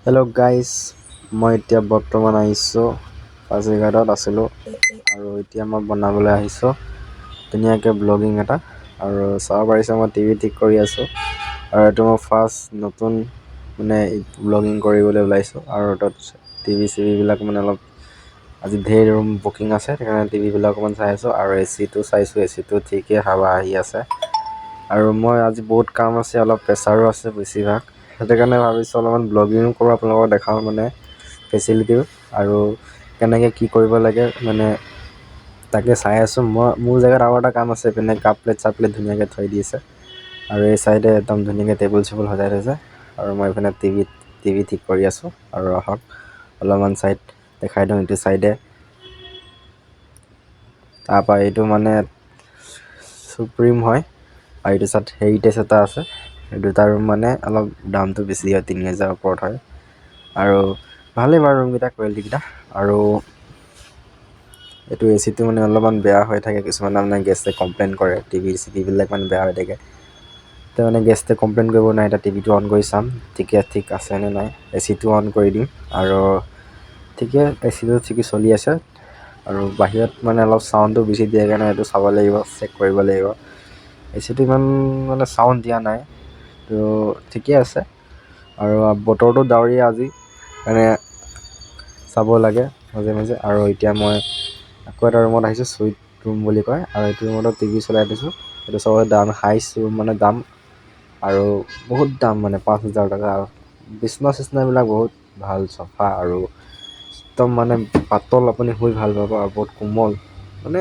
Hello' guys, মই এতিয়া বৰ্তমান আহিছোঁ পাছিঘাটত আছিলোঁ আৰু এতিয়া মই বনাবলৈ আহিছোঁ ধুনীয়াকৈ ব্লগিং এটা। আৰু চাব পাৰিছে মই টিভি ঠিক কৰি আছোঁ আৰু এইটো মই ফাৰ্ষ্ট নতুন মানে ব্লগিং কৰিবলৈ ওলাইছোঁ। আৰু তাত টিভি চিভিবিলাক মানে অলপ আজি ধেৰ ৰুম বুকিং আছে, সেইকাৰণে টিভিবিলাক অকণমান চাই আছোঁ আৰু এচিটো চাইছোঁ, এচিটো ঠিকেই হাৱা আহি আছে। আৰু মই আজি বহুত কাম আছে, অলপ প্ৰেছাৰো আছে বেছিভাগ, সেইটো কাৰণে ভাবিছোঁ অলপমান ব্লগিঙো কৰোঁ, আপোনালোকক দেখাওঁ মানে ফেচিলিটিও আৰু কেনেকৈ কি কৰিব লাগে মানে তাকে চাই আছোঁ। মোৰ জেগাত আৰু এটা কাম আছে, পিনে কাপ প্লেট চাপ প্লেট ধুনীয়াকৈ থৈ দিছে আৰু এই চাইডে একদম ধুনীয়াকৈ টেবুল চেবুল সজাই থৈছে আৰু মই এইপিনে টিভি ঠিক কৰি আছোঁ। আৰু আহক অলপমান চাইড দেখাই দিওঁ, এইটো চাইডে তাৰপৰা এইটো মানে চুপ্ৰিম হয় আৰু এইটো চাইড হেৰিটেজ এটা আছে। এই দুটা ৰুম মানে অলপ দামটো বেছি হয়, ৩,০০০ ওপৰত হয় আৰু ভালেই বাৰু ৰুমকেইটা কোৱালিটিকেইটা। আৰু এইটো এচিটো মানে অলপমান বেয়া হৈ থাকে, কিছুমানে মানে গেছে কমপ্লেইন কৰে টিভিবিলাক মানে বেয়া হৈ থাকে। এতিয়া মানে গেষ্টে কমপ্লেইন কৰিব নাই, এতিয়া টিভিটো অন কৰি চাম ঠিক আছেনে নাই। এচিটো অন কৰি দিম আৰু ঠিকে এচিটো ঠিকে চলি আছে আৰু বাহিৰত মানে অলপ চাউণ্ডটো বেছি দিয়ে কাৰণে এইটো চাব লাগিব, চেক কৰিব লাগিব। এচিটো ইমান মানে চাউণ্ড দিয়া নাই তো ঠিকে আছে। আৰু বতৰটো ডাৱৰীয়া আজি, মানে চাব লাগে মাজে মাজে। আৰু এতিয়া মই আকৌ এটা ৰুমত আহিছোঁ, চুইট ৰুম বুলি কয়, আৰু এইটো ৰুমতো টিভি চলাই দিছোঁ। এইটো চবতে দাম হাইষ্ট ৰুম মানে দাম আৰু বহুত দাম মানে ৫,০০০ টকা। আৰু বিচনা চিচনাবিলাক বহুত ভাল চফা আৰু একদম মানে পাতল, আপুনি শুই ভাল পাব আৰু বহুত কোমল, মানে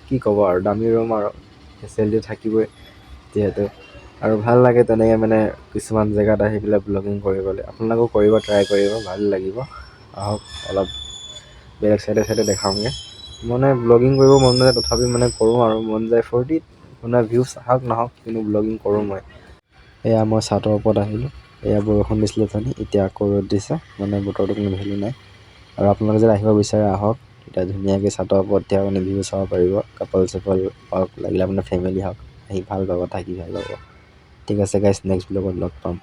কি ক'ব আৰু দামী ৰুম আৰু ফেচিলিটি থাকিবই যিহেতু। আৰু ভাল লাগে তেনেকৈ মানে কিছুমান জেগাত আহি পেলাই ব্লগিং কৰিবলৈ। আপোনালোকেও কৰিব, ট্ৰাই কৰিব, ভাল লাগিব। আহক অলপ বেলেগ চাইডে দেখাওঁগৈ। মানে ব্লগিং কৰিব মন নাযায়, তথাপি মানে কৰোঁ আৰু মন যায় ফূৰ্তিত, মানে ভিউজ আহক নাহক কিন্তু ব্লগিং কৰোঁ মই। এয়া মই ছাদৰ ওপৰত আহিলোঁ, এয়া বৰষুণ দিছিলে অথনি, এতিয়া আকৌ ৰ'দ দিছে, মানে বতৰটো কোনো ভেলু নাই। আৰু আপোনালোকে যদি আহিব বিচাৰে আহক, এতিয়া ধুনীয়াকৈ ছাদৰ ওপৰত এতিয়া মানে ভিউ চাব পাৰিব। কাপল চাপল হওক, লাগিলে আপোনাৰ ফেমিলি হওক, আহি ভাল পাব, থাকি ভাল পাব। ঠিক আছে গাইজ, নেক্সট ব্লগত লগ পাম।